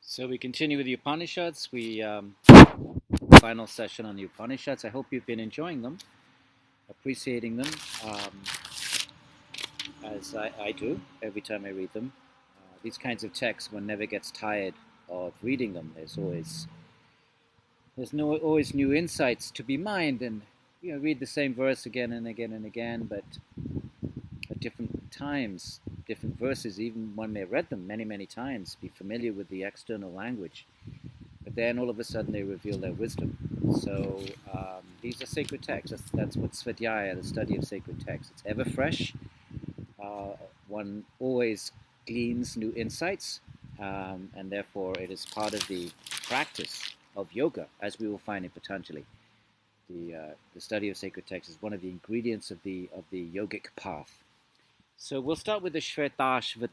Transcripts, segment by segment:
So we continue with the Upanishads. Final session on the Upanishads. I hope you've been enjoying them, appreciating them, as I do every time I read them. These kinds of texts, one never gets tired of reading them. Always new insights to be mined, and read the same verse again and again and again, but at different times, different verses. Even one may have read them many times, be familiar with the external language, but then all of a sudden they reveal their wisdom. So these are sacred texts. That's what Svadhyaya, the study of sacred texts. It's ever fresh. One always gleans new insights, and therefore it is part of the practice of yoga, as we will find in Patanjali. The study of sacred texts is one of the ingredients of the yogic path. So we'll start with the Śvetāśvatara,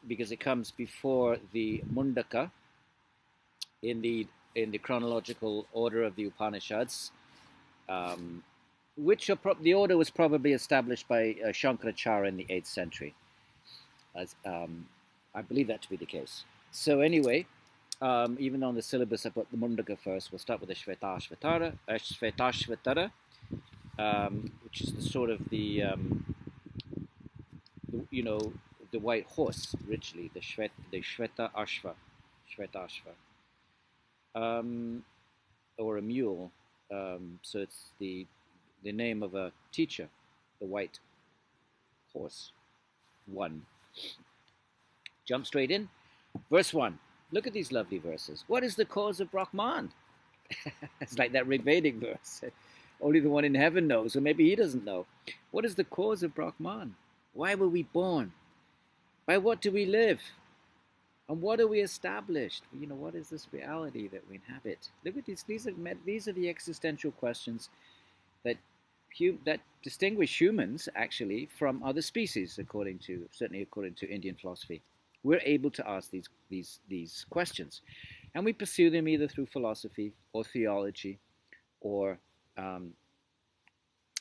because it comes before the Mundaka in the chronological order of the Upanishads, which the order was probably established by Shankaracharya in the 8th century. As I believe that to be the case. So anyway, even on the syllabus I put the Mundaka first. We'll start with the Śvetāśvatara, which is the sort of the white horse, originally the Śvetāśva, or a mule. So it's the name of a teacher, the white horse. One. Jump straight in. Verse 1. Look at these lovely verses. What is the cause of Brahman? It's like that Vedic verse. Only the one in heaven knows, or maybe he doesn't know. What is the cause of Brahman? Why were we born? By what do we live? And what are we established? What is this reality that we inhabit? Look at these. These are the existential questions that distinguish humans actually from other species, certainly according to Indian philosophy. We're able to ask these questions, and we pursue them either through philosophy or theology or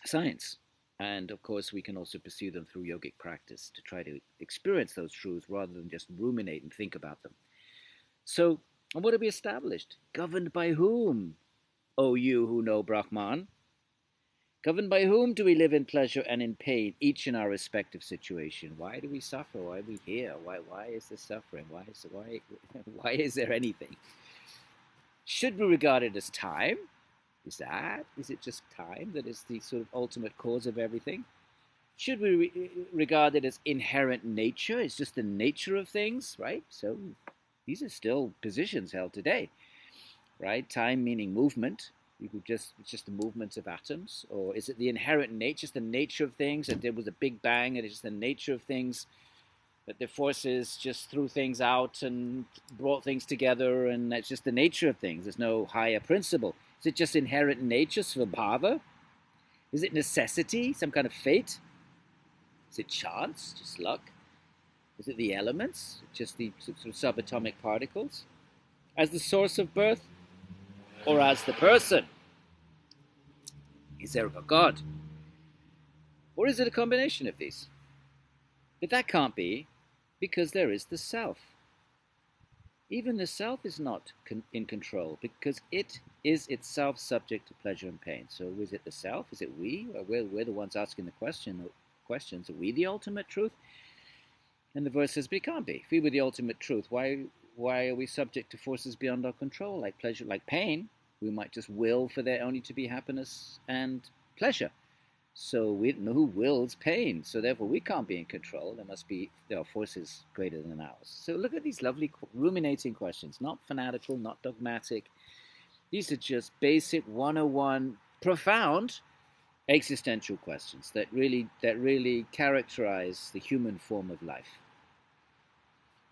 science. And of course, we can also pursue them through yogic practice to try to experience those truths rather than just ruminate and think about them. So, what are we established? Governed by whom, O you who know Brahman? Governed by whom do we live in pleasure and in pain, each in our respective situation? Why do we suffer? Why are we here? Why is there suffering? Why is there anything? Should we regard it as time? Is it just time that is the sort of ultimate cause of everything? Should we regard it as inherent nature? It's just the nature of things, right? So these are still positions held today, right? Time meaning movement. It's just the movements of atoms, or is it the inherent nature, just the nature of things, that there was a big bang, and it's just the nature of things, that the forces just threw things out and brought things together, and that's just the nature of things. There's no higher principle. Is it just inherent nature, svabhava? Is it necessity, some kind of fate? Is it chance, just luck? Is it the elements, just the sort of subatomic particles? As the source of birth, or as the person? Is there a God? Or is it a combination of these? But that can't be, because there is the self. Even the self is not in control, because it is itself subject to pleasure and pain. So is it the self? Is it we? Or we're the ones asking the questions. Are we the ultimate truth? And the verse says, but it can't be. If we were the ultimate truth, why are we subject to forces beyond our control, like pleasure, like pain? We might just will for there only to be happiness and pleasure. So we don't know who wills pain. So therefore we can't be in control. There are forces greater than ours. So look at these lovely ruminating questions, not fanatical, not dogmatic. These are just basic 101, profound existential questions that really characterize the human form of life.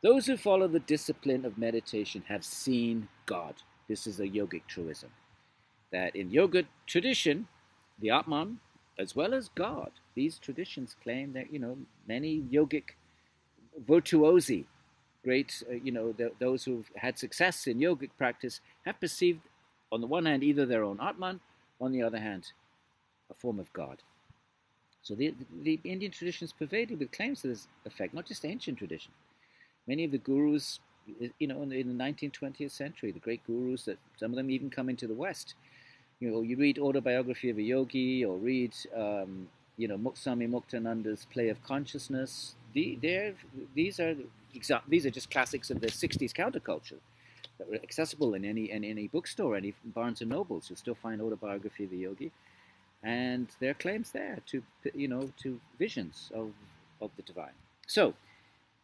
Those who follow the discipline of meditation have seen God. This is a yogic truism. That in yoga tradition, the Atman, as well as God, these traditions claim that, many yogic virtuosi, great, those who've had success in yogic practice, have perceived, on the one hand, either their own Atman, on the other hand, a form of God. So the Indian tradition is pervaded with claims to this effect, not just ancient tradition. Many of the gurus, in the 19th, 20th century, the great gurus, that some of them even come into the West. You read Autobiography of a Yogi, or read, Swami Muktananda's Play of Consciousness. These are just classics of the 60s counterculture that were accessible in any bookstore, any Barnes and Nobles. You'll still find Autobiography of a Yogi, and there are claims there to visions of the divine. So,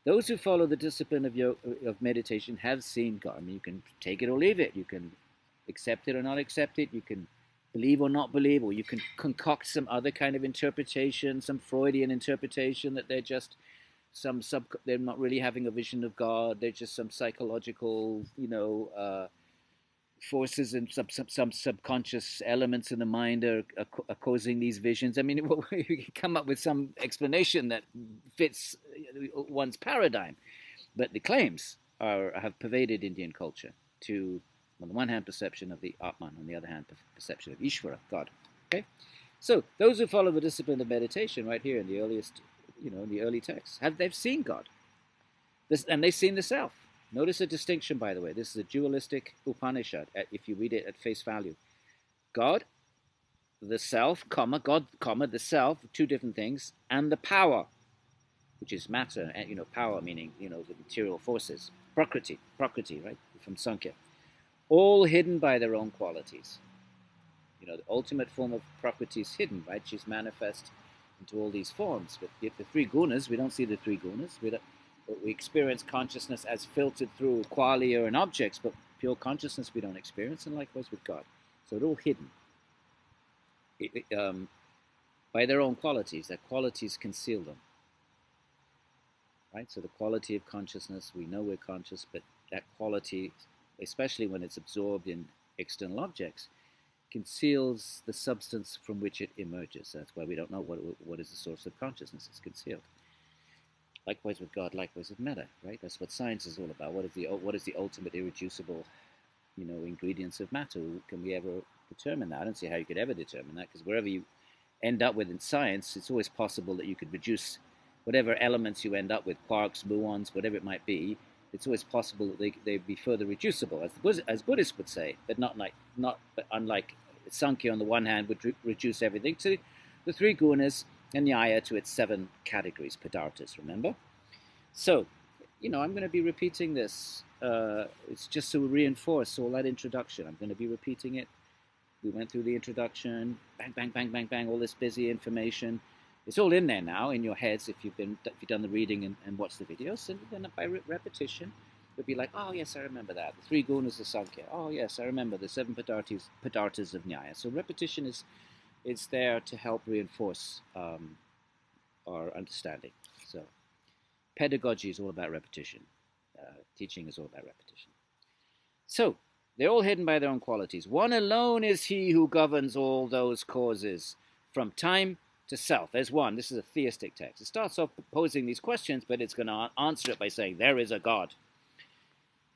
those who follow the discipline of meditation have seen God. I mean, you can take it or leave it. You can accept it or not accept it. You can believe or not believe, or you can concoct some other kind of interpretation, some Freudian interpretation that they're just they're not really having a vision of God. They're just some psychological, forces and some subconscious elements in the mind are causing these visions. I mean, you can come up with some explanation that fits one's paradigm, but the claims have pervaded Indian culture to, on the one hand, perception of the Atman, on the other hand, perception of Ishvara, God. Okay, so those who follow the discipline of meditation, right here in the earliest, in the early texts, they've seen God, and they've seen the self. Notice a distinction, by the way. This is a dualistic Upanishad, if you read it at face value. God, the self, God, the self, two different things, and the power, which is matter, and power meaning, the material forces. Prakriti, right, from Sankhya. All hidden by their own qualities. The ultimate form of Prakriti is hidden, right? She's manifest into all these forms. But the three gunas, we don't see the three gunas. We experience consciousness as filtered through qualia and objects, but pure consciousness we don't experience, and likewise with God. So it's all hidden. By their own qualities. Their qualities conceal them. Right? So the quality of consciousness, we know we're conscious, but that quality, especially when it's absorbed in external objects, conceals the substance from which it emerges. That's why we don't know what is the source of consciousness. It's concealed. Likewise with God, likewise with metta, right? That's what science is all about. What is the ultimate irreducible, ingredients of matter? Can we ever determine that? I don't see how you could ever determine that, because wherever you end up with in science, it's always possible that you could reduce whatever elements you end up with, quarks, muons, whatever it might be. It's always possible that they'd be further reducible, as Buddhists would say, but but unlike Sankhya on the one hand would reduce everything to the three gunas, and Nyaya to its 7 categories, padarthas, remember? So, I'm going to be repeating this. It's just to reinforce all that introduction. I'm going to be repeating it. We went through the introduction, bang, bang, bang, bang, bang, all this busy information. It's all in there now, in your heads, if you've done the reading and watched the videos. And then by repetition, you'll be like, oh, yes, I remember that. The 3 gunas of Sankhya. Oh, yes, I remember the 7 padarthas of Nyaya. So repetition is there to help reinforce our understanding. So pedagogy is all about repetition. Teaching is all about repetition. So they're all hidden by their own qualities. One alone is he who governs all those causes, from time to self. There's one. This is a theistic text. It starts off posing these questions, but it's going to answer it by saying, there is a God.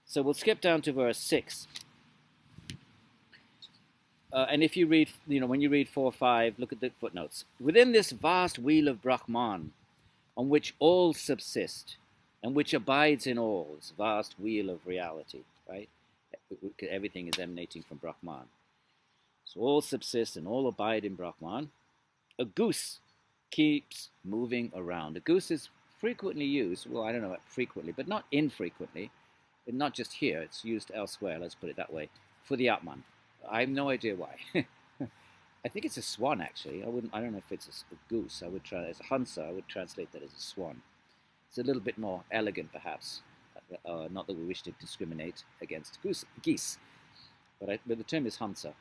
So we'll skip down to verse 6. And if you read, when you read 4, 5, look at the footnotes. Within this vast wheel of Brahman, on which all subsist, and which abides in all, this vast wheel of reality, right? Everything is emanating from Brahman. So all subsist and all abide in Brahman. A goose keeps moving around. A goose is frequently used, well, I don't know about frequently, but not infrequently, and not just here, it's used elsewhere, let's put it that way, for the Atman. I have no idea why. I think it's a swan, actually. I don't know if it's a goose. I would try as a hansa. I would translate that as a swan. It's a little bit more elegant, perhaps. Not that we wish to discriminate against geese, but the term is hansa.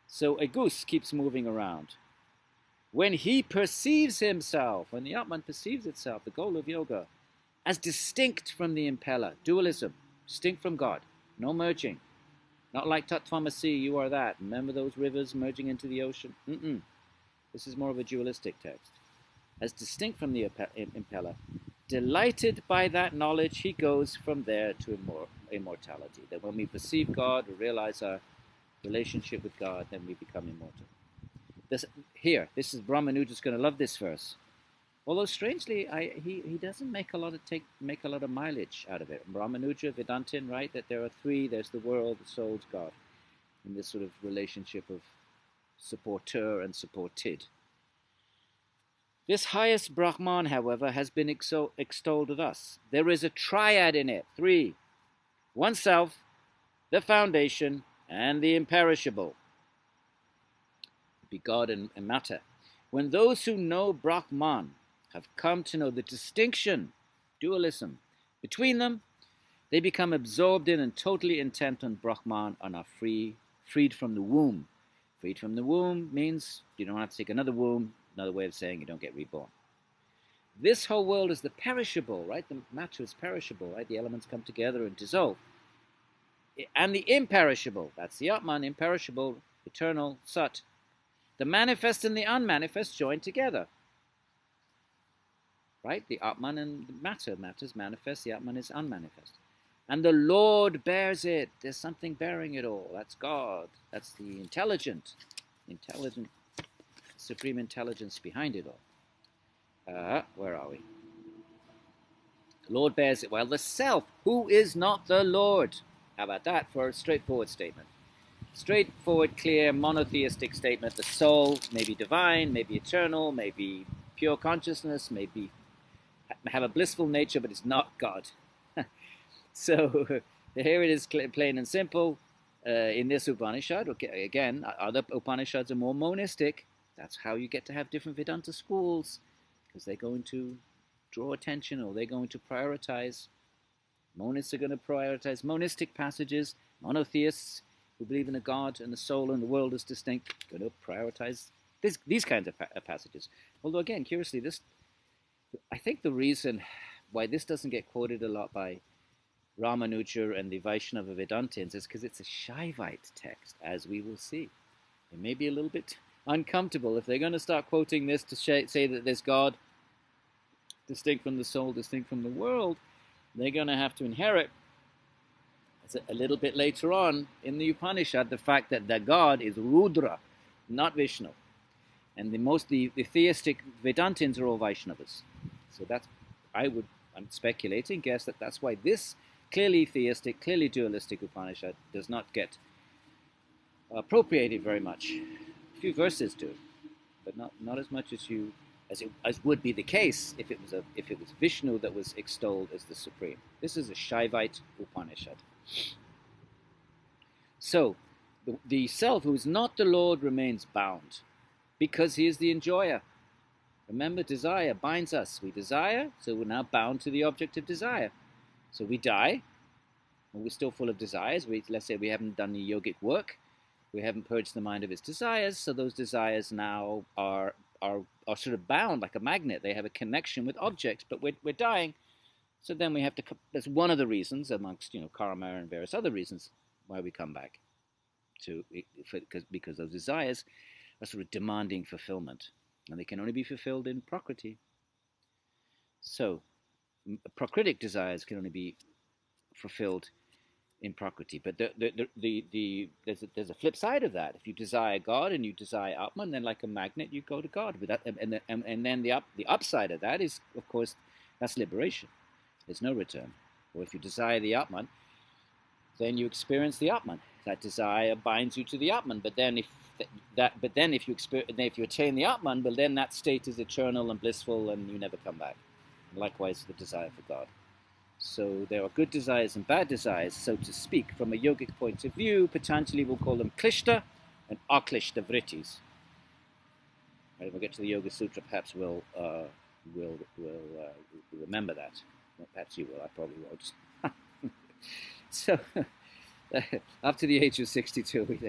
So a goose keeps moving around. When he perceives himself, when the Atman perceives itself, the goal of yoga, as distinct from the impeller, dualism, distinct from God, no merging. Not like Tattvamasi, you are that. Remember those rivers merging into the ocean? This is more of a dualistic text. As distinct from the impeller, delighted by that knowledge, he goes from there to immortality. That when we perceive God, we realize our relationship with God, then we become immortal. this this is Brahmanuja's going to love this verse. Although strangely, he doesn't make a lot of mileage out of it. Brahmanuja, Vedantin, right? That there are three. There's the world, the soul, God, in this sort of relationship of supporter and supported. This highest Brahman, however, has been extolled thus. There is a triad in it, three: oneself, the foundation, and the imperishable. Be God and matter. When those who know Brahman have come to know the distinction, dualism, between them, they become absorbed in and totally intent on Brahman and are freed from the womb. Freed from the womb means you don't have to take another womb, another way of saying you don't get reborn. This whole world is the perishable, right? The matter is perishable, right? The elements come together and dissolve. And the imperishable, that's the Atman, imperishable, eternal, Sat. The manifest and the unmanifest join together. Right? The Atman and the matter. Matter is manifest, the Atman is unmanifest. And the Lord bears it. There's something bearing it all. That's God. That's the intelligent, supreme intelligence behind it all. Where are we? The Lord bears it. Well, the self, who is not the Lord. How about that for a straightforward statement? Straightforward, clear, monotheistic statement. The soul may be divine, may be eternal, may be pure consciousness, may have a blissful nature, but it's not God. So here it is, plain and simple. In this Upanishad, okay, again, other Upanishads are more monistic. That's how you get to have different Vedanta schools, because they're going to draw attention, or they're going to prioritize. Monists are going to prioritize monistic passages. Monotheists who believe in a God and the soul and the world is distinct are going to prioritize these kinds of passages. Although again, curiously, I think the reason why this doesn't get quoted a lot by Ramanuja and the Vaishnava Vedantins is because it's a Shaivite text, as we will see. It may be a little bit uncomfortable if they're going to start quoting this to say that there's God distinct from the soul, distinct from the world. They're going to have to inherit, a little bit later on in the Upanishad, the fact that the God is Rudra, not Vishnu. And the theistic Vedantins are all Vaishnavas. So I'm speculating, guess that's why this clearly theistic, clearly dualistic Upanishad does not get appropriated very much. A few verses do, but not as much as would be the case if it was Vishnu that was extolled as the supreme. This is a Shaivite Upanishad. So the self who is not the Lord remains bound because he is the enjoyer. Remember, desire binds us. We desire, so we're now bound to the object of desire. So we die, and we're still full of desires. Let's say we haven't done the yogic work. We haven't purged the mind of its desires, so those desires now are sort of bound like a magnet. They have a connection with objects, but we're dying. So then we have to. That's one of the reasons, amongst karma and various other reasons, why we come back because those desires are sort of demanding fulfillment, and they can only be fulfilled in prakriti. So prakritic desires can only be fulfilled in prakriti. But there's a flip side of that. If you desire God and you desire Atman, then like a magnet you go to God. And then the upside of that is, of course, that's liberation. There's no return. Or if you desire the Atman, then you experience the Atman. That desire binds you to the Atman. But then if you attain the Atman, well, then that state is eternal and blissful, and you never come back. And likewise, the desire for God. So there are good desires and bad desires, so to speak. From a yogic point of view, Patanjali will call them klishta and aklishta vrittis. Right, when we get to the Yoga Sutra, perhaps we'll remember that. Well, perhaps you will. I probably won't. So, up to the age of 62,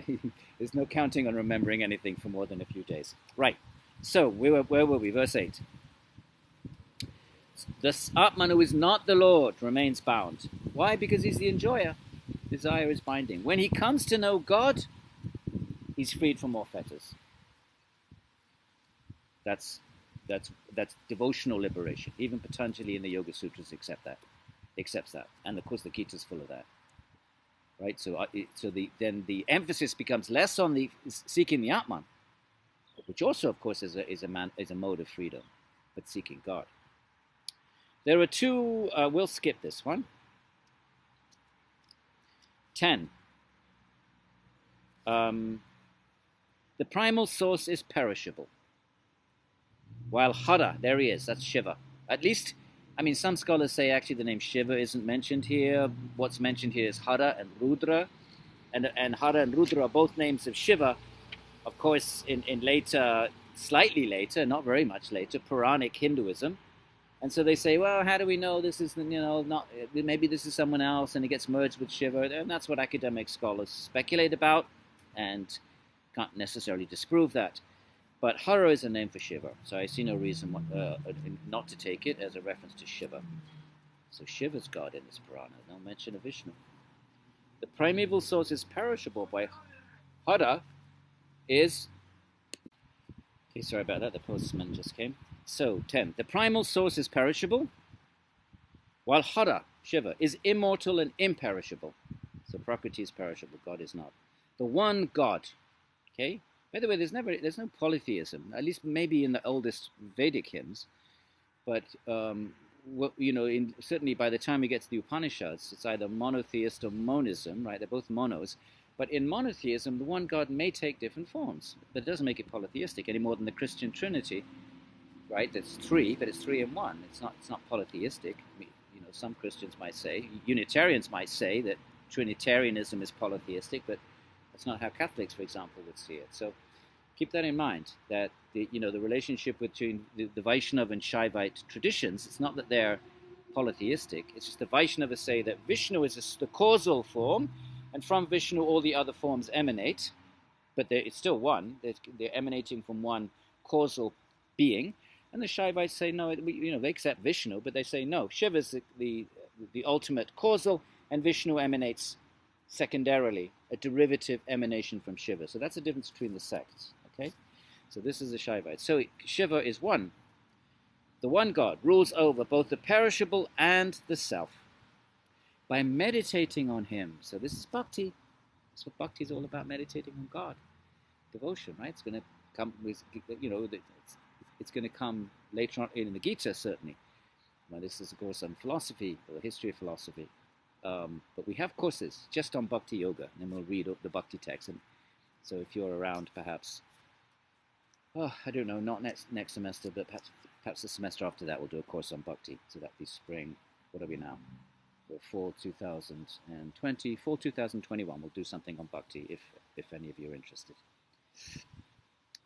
there's no counting on remembering anything for more than a few days. Right. So where were we? Verse 8. This Atman who is not the Lord remains bound. Why? Because he's the enjoyer. Desire is binding. When he comes to know God, he's freed from all fetters. That's devotional liberation. Even Patanjali in the Yoga Sutras accepts that. And of course the Gita's full of that. Right? So then the emphasis becomes less on the seeking the Atman, which also, of course, is a mode of freedom, but seeking God. There are two. We'll skip this one. 10. The primal source is perishable, while Hara, there he is, that's Shiva. At least, I mean, some scholars say actually the name Shiva isn't mentioned here. What's mentioned here is Hara and Rudra. And Hara and Rudra are both names of Shiva. Of course, in later, slightly later, not very much later, Puranic Hinduism. And so they say, well, how do we know this is, not, maybe this is someone else and it gets merged with Shiva. And that's what academic scholars speculate about and can't necessarily disprove that. But Hara is a name for Shiva, so I see no reason not to take it as a reference to Shiva. So Shiva's God in this Purana, no mention of Vishnu. The primeval source is perishable, by Hara is... Okay, sorry about that, the postman just came. So, 10. The primal source is perishable, while Hara, Shiva, is immortal and imperishable. So Prakriti is perishable, God is not. The one God, okay? By the way, there's no polytheism, at least maybe in the oldest Vedic hymns, but certainly by the time we get to the Upanishads, it's either monotheist or monism, right? They're both monos. But in monotheism, the one God may take different forms, but it doesn't make it polytheistic any more than the Christian Trinity, right? That's three, but it's three in one. It's not polytheistic. I mean, some Christians might say, Unitarians might say that Trinitarianism is polytheistic, but that's not how Catholics, for example, would see it. So keep that in mind, that the relationship between the Vaishnava and Shaivite traditions, it's not that they're polytheistic, it's just the Vaishnavas say that Vishnu is the causal form, and from Vishnu all the other forms emanate, but it's still one. They're emanating from one causal being. And the Shaivites say, no, they accept Vishnu, but they say, no, Shiva is the ultimate causal, and Vishnu emanates secondarily, a derivative emanation from Shiva. So that's the difference between the sects, okay? So this is the Shaivite. So Shiva is one. The one God rules over both the perishable and the self. By meditating on him, so this is Bhakti. That's what Bhakti is all about, meditating on God. Devotion, right? It's going to come, it's going to come later on in the Gita, certainly. Well, this is a course on philosophy, or the history of philosophy. But we have courses just on Bhakti Yoga, and then we'll read the Bhakti text. And so if you're around, perhaps, I don't know, not next semester, but perhaps the semester after that, we'll do a course on Bhakti. So that'd be spring. What are we now? We're fall 2020, fall 2021. We'll do something on Bhakti if any of you are interested.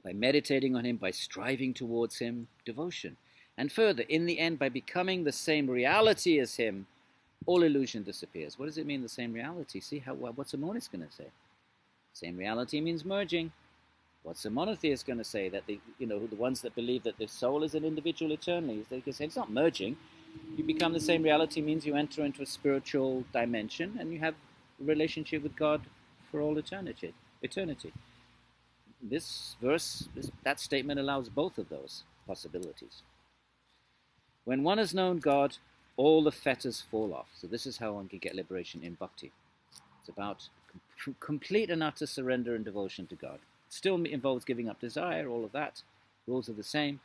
By meditating on him, by striving towards him, devotion. And further, in the end, by becoming the same reality as him, all illusion disappears. What does it mean, the same reality? See, what's a monist going to say? Same reality means merging. What's a monotheist going to say? That the ones that believe that the soul is an individual eternally, they can say it's not merging. You become the same reality means you enter into a spiritual dimension and you have a relationship with God for all eternity. This verse, that statement allows both of those possibilities. When one has known God, all the fetters fall off. So this is how one can get liberation in Bhakti. It's about complete and utter surrender and devotion to God. It still involves giving up desire, all of that. Rules are the same.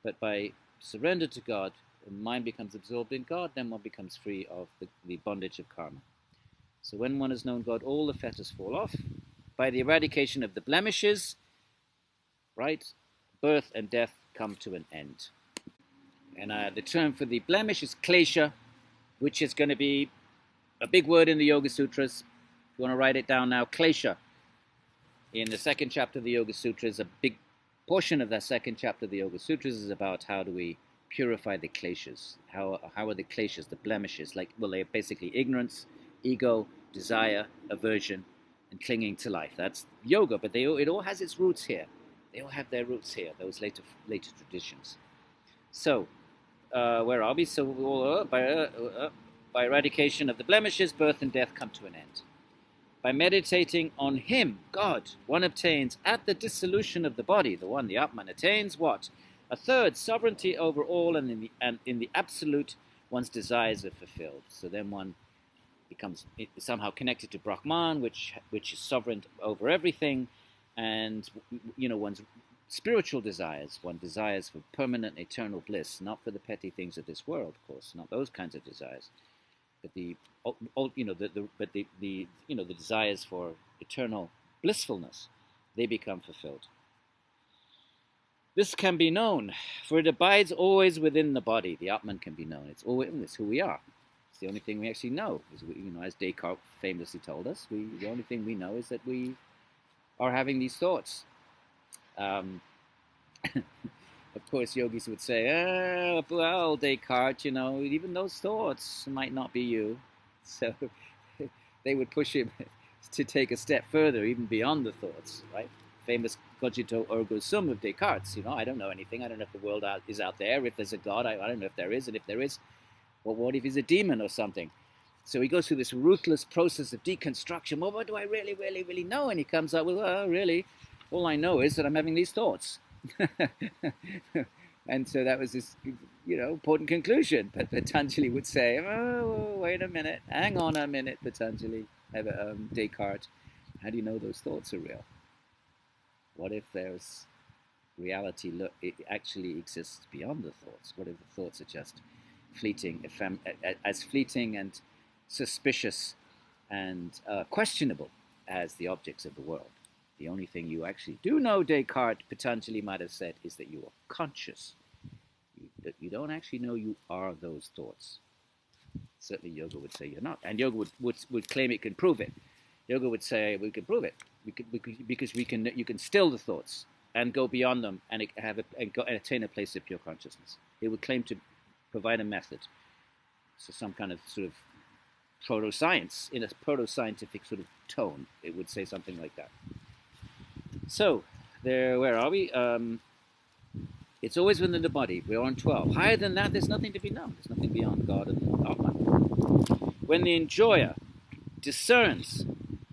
But by surrender to God, the mind becomes absorbed in God, then one becomes free of the bondage of karma. So when one has known God, all the fetters fall off. By the eradication of the blemishes, right, birth and death come to an end. And the term for the blemish is klesha, which is going to be a big word in the Yoga Sutras. If you want to write it down now, klesha. In the second chapter of the Yoga Sutras, a big portion of that second chapter of the Yoga Sutras is about how do we purify the kleshas. How are the kleshas, the blemishes? They're basically ignorance, ego, desire, aversion, and clinging to life. That's yoga, but it all has its roots here. They all have their roots here, those later traditions. So, where are we? So, by eradication of the blemishes, birth and death come to an end. By meditating on him, God, one obtains at the dissolution of the body, the Atman, attains what? A third, sovereignty over all, and in the absolute, one's desires are fulfilled. So then one becomes somehow connected to Brahman, which is sovereign over everything, and one's spiritual desires. One desires for permanent eternal bliss, not for the petty things of this world, of course, not those kinds of desires, but the desires for eternal blissfulness, they become fulfilled. This can be known, for it abides always within the body. The Atman can be known. It's always it's who we are. It's the only thing we actually know. Is as Descartes famously told us, the only thing we know is that we are having these thoughts. Of course, yogis would say, "Oh, well, Descartes, even those thoughts might not be you." So they would push him to take a step further, even beyond the thoughts, right? Famous cogito ergo sum of Descartes. I don't know anything. I don't know if the world is out there. If there's a God, I don't know if there is. And if there is, well, what if he's a demon or something? So he goes through this ruthless process of deconstruction. Well, what do I really, really, really know? And he comes up with, well, really, all I know is that I'm having these thoughts. And so that was this, important conclusion. But Patanjali would say, oh, wait a minute. Hang on a minute, Patanjali, Descartes. How do you know those thoughts are real? What if there's reality, it actually exists beyond the thoughts? What if the thoughts are just fleeting, as fleeting and suspicious and questionable as the objects of the world? The only thing you actually do know, Descartes, Patanjali might have said, is that you are conscious. You don't actually know you are those thoughts. Certainly yoga would say you're not. And yoga would claim it can prove it. Yoga would say we can prove it. Because you can still the thoughts and go beyond them and attain a place of pure consciousness. It would claim to provide a method. So some kind of sort of proto-science, in a proto-scientific sort of tone, it would say something like that. So, where are we? It's always within the body. We're on 12. Higher than that, there's nothing to be known. There's nothing beyond God and Atman. When the enjoyer discerns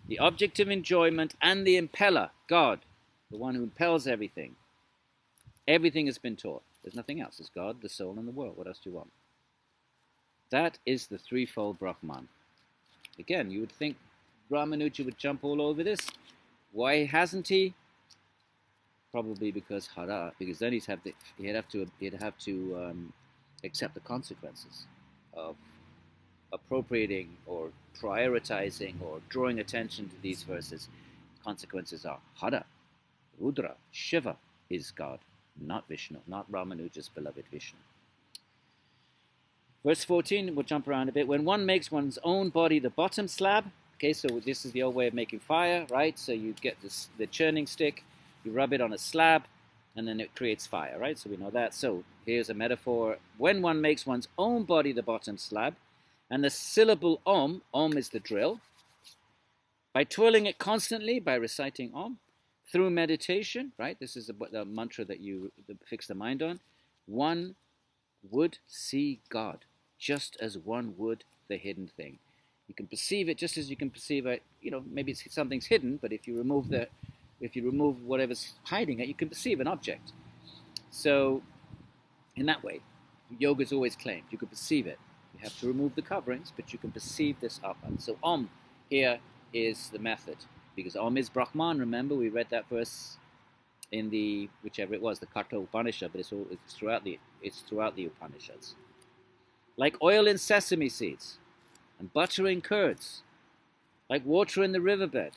the object of enjoyment and the impeller, God, the one who impels everything, everything has been taught. There's nothing else. There's God, the soul, and the world. What else do you want? That is the threefold Brahman. Again, you would think Ramanuja would jump all over this. Why hasn't he? Probably because then he'd have to accept the consequences of appropriating or prioritizing or drawing attention to these verses. Consequences are Hara, Rudra, Shiva is God, not Vishnu, not Ramanuja's beloved Vishnu. Verse 14, we'll jump around a bit. When one makes one's own body the bottom slab, okay, so this is the old way of making fire, right? So you get the churning stick, you rub it on a slab, and then it creates fire, right? So we know that. So here's a metaphor. When one makes one's own body the bottom slab, and the syllable Om is the drill, by twirling it constantly, by reciting Om, through meditation, right? This is the mantra that you fix the mind on. One would see God, just as one would the hidden thing. You can perceive it just as you can perceive it. Maybe something's hidden, but if you remove whatever's hiding it, you can perceive an object. So, in that way, yoga's always claimed you can perceive it. You have to remove the coverings, but you can perceive this Atman. So Om here is the method, because Om is Brahman. Remember, we read that verse in the whichever it was, the Katha Upanishad, but it's throughout the Upanishads. Like oil in sesame seeds, and butter in curds, like water in the riverbed,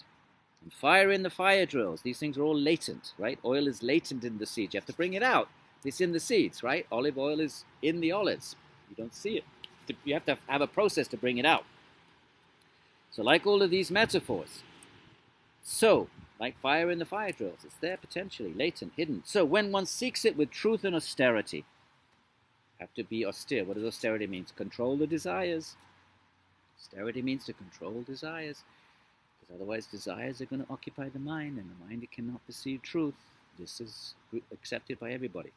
and fire in the fire drills. These things are all latent, right? Oil is latent in the seeds. You have to bring it out. It's in the seeds, right? Olive oil is in the olives. You don't see it. You have to have a process to bring it out. So like all of these metaphors, so like fire in the fire drills, it's there potentially, latent, hidden. So when one seeks it with truth and austerity, have to be austere. What does austerity mean? To control the desires. Austerity means to control desires, because otherwise desires are going to occupy the mind, and the mind cannot perceive truth. This is accepted by everybody.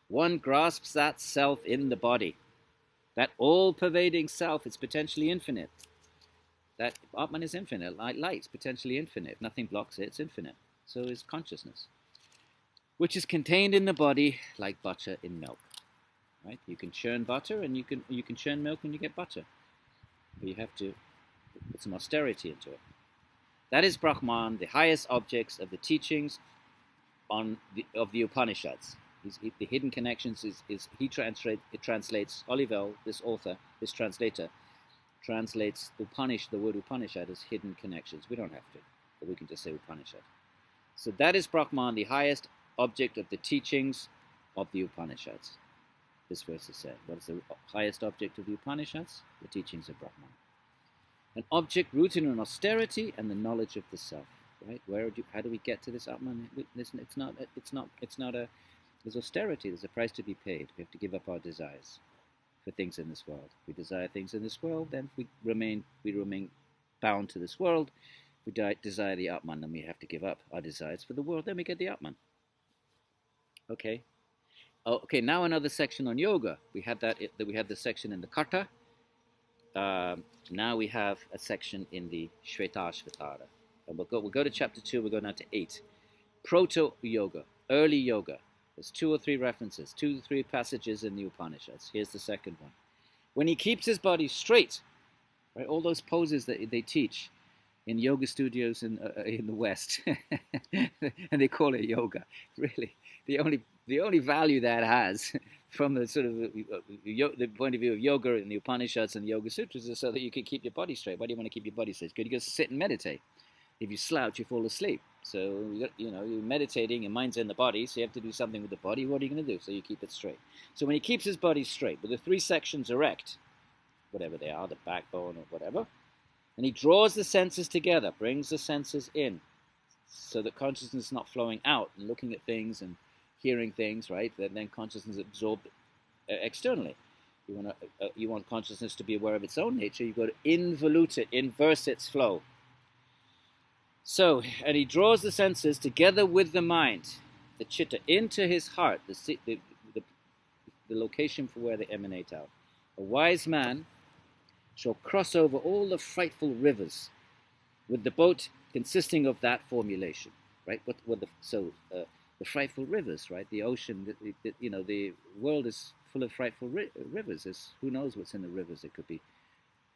One grasps that self in the body. That all-pervading self is potentially infinite. That Atman is infinite. Light is potentially infinite. If nothing blocks it, it's infinite. So is consciousness, which is contained in the body like butter in milk. Right? You can churn butter, and you can churn milk, and you get butter. But you have to put some austerity into it. That is Brahman, the highest objects of the teachings of the Upanishads. The hidden connections it translates Olivel, this author, this translator, translates the word Upanishad as hidden connections. We don't have to, but we can just say Upanishad. So that is Brahman, the highest object of the teachings of the Upanishads. This verse is saying, what is the highest object of the Upanishads? The teachings of Brahman. An object rooted in austerity and the knowledge of the self. Right? How do we get to this Atman? There's austerity. There's a price to be paid. We have to give up our desires for things in this world. If we desire things in this world, then we remain bound to this world. If we desire the Atman, then we have to give up our desires for the world. Then we get the Atman. Okay. Okay. Now another section on yoga. We had the section in the Karta. Now we have a section in the Śvetāśvatara. And we'll go to chapter 2. We'll go now to 8. Proto-yoga, early yoga. There's 2 or 3 references, 2 or 3 passages in the Upanishads. Here's the second one. When he keeps his body straight, right, all those poses that they teach in yoga studios in the West, and they call it yoga. Really, the only value that has from the sort of the point of view of yoga in the Upanishads and the Yoga Sutras is so that you can keep your body straight. Why do you want to keep your body straight? Because you go sit and meditate. If you slouch, you fall asleep. So, you're meditating, your mind's in the body, so you have to do something with the body. What are you going to do? So you keep it straight. So when he keeps his body straight, with the 3 sections erect, whatever they are, the backbone or whatever, and he draws the senses together, brings the senses in, so that consciousness is not flowing out and looking at things and hearing things, right? Then consciousness is absorbed externally. You want consciousness to be aware of its own nature. You've got to involute it, inverse its flow. So, and he draws the senses together with the mind, the chitta, into his heart, the location for where they emanate out. A wise man shall cross over all the frightful rivers with the boat consisting of that formulation, right? The frightful rivers, right? The ocean, the world is full of frightful rivers. Who knows what's in the rivers? It could be